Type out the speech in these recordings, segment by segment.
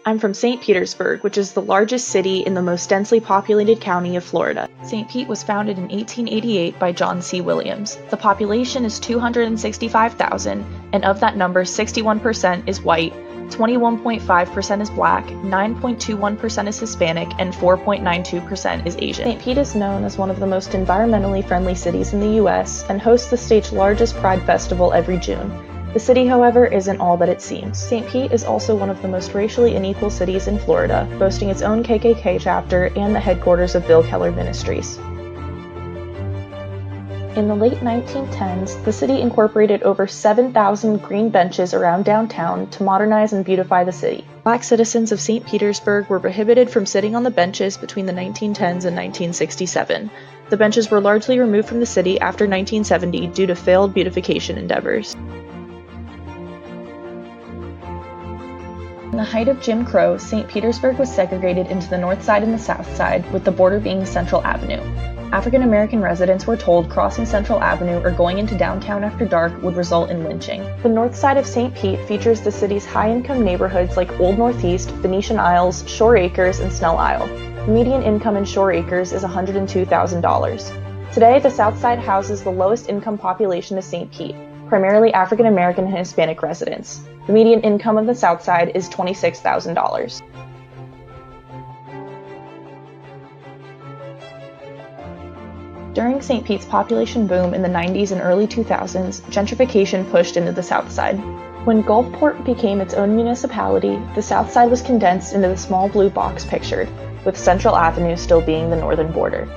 I'm from St. Petersburg, which is the largest city in the most densely populated county of Florida. St. Pete was founded in 1888 by John C. Williams. The population is 265,000, and of that number, 61% is white, 21.5% is black, 9.21% is Hispanic, and 4.92% is Asian. St. Pete is known as one of the most environmentally friendly cities in the U.S. and hosts the state's largest Pride Festival every June. The city, however, isn't all that it seems. St. Pete is also one of the most racially unequal cities in Florida, boasting its own KKK chapter and the headquarters of Bill Keller Ministries. In the late 1910s, the city incorporated over 7,000 green benches around downtown to modernize and beautify the city. Black citizens of St. Petersburg were prohibited from sitting on the benches between the 1910s and 1967. The benches were largely removed from the city after 1970 due to failed beautification endeavors. In the height of Jim Crow, St. Petersburg was segregated into the north side and the south side, with the border being Central Avenue. African American residents were told crossing Central Avenue or going into downtown after dark would result in lynching. The north side of St. Pete features the city's high-income neighborhoods like Old Northeast, Venetian Isles, Shore Acres, and Snell Isle. The median income in Shore Acres is $102,000. Today, the south side houses the lowest income population of St. Pete, primarily African American and Hispanic residents. The median income of the south side is $26,000. During St. Pete's population boom in the 90s and early 2000s, gentrification pushed into the south side. When Gulfport became its own municipality, the south side was condensed into the small blue box pictured, with Central Avenue still being the northern border.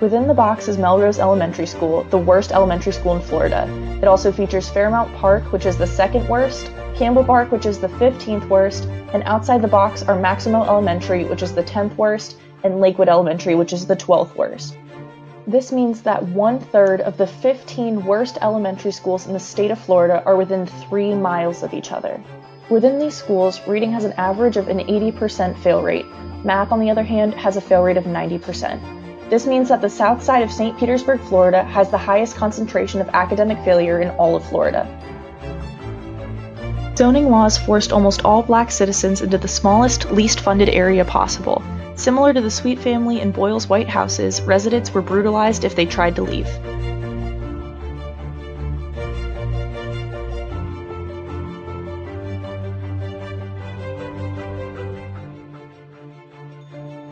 Within the box is Melrose Elementary School, the worst elementary school in Florida. It also features Fairmount Park, which is the second worst, Campbell Park, which is the 15th worst, and outside the box are Maximo Elementary, which is the 10th worst, and Lakewood Elementary, which is the 12th worst. This means that 1/3 of the 15 worst elementary schools in the state of Florida are within 3 miles of each other. Within these schools, reading has an average of an 80% fail rate. Math, on the other hand, has a fail rate of 90%. This means that the south side of St. Petersburg, Florida, has the highest concentration of academic failure in all of Florida. Zoning laws forced almost all black citizens into the smallest, least funded area possible. Similar to the Sweet Family and Boyle's White Houses, residents were brutalized if they tried to leave.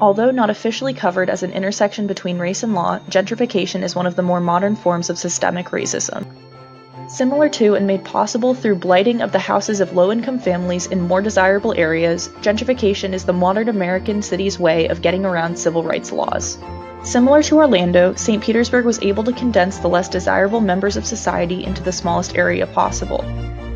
Although not officially covered as an intersection between race and law, gentrification is one of the more modern forms of systemic racism. Similar to and made possible through blighting of the houses of low-income families in more desirable areas, gentrification is the modern American city's way of getting around civil rights laws. Similar to Orlando, St. Petersburg was able to condense the less desirable members of society into the smallest area possible.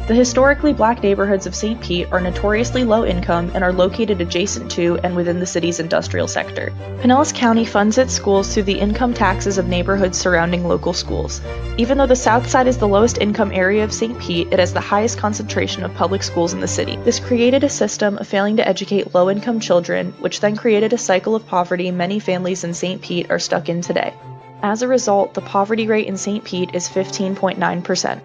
The historically black neighborhoods of St. Pete are notoriously low income and are located adjacent to and within the city's industrial sector. Pinellas County funds its schools through the income taxes of neighborhoods surrounding local schools. Even though the south side is the lowest income area of St. Pete, it has the highest concentration of public schools in the city. This created a system of failing to educate low-income children, which then created a cycle of poverty many families in St. Pete are stuck in today. As a result, the poverty rate in St. Pete is 15.9%.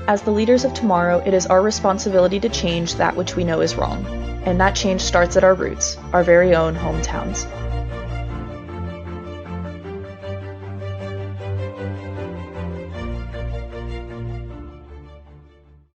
As the leaders of tomorrow, it is our responsibility to change that which we know is wrong. And that change starts at our roots, our very own hometowns.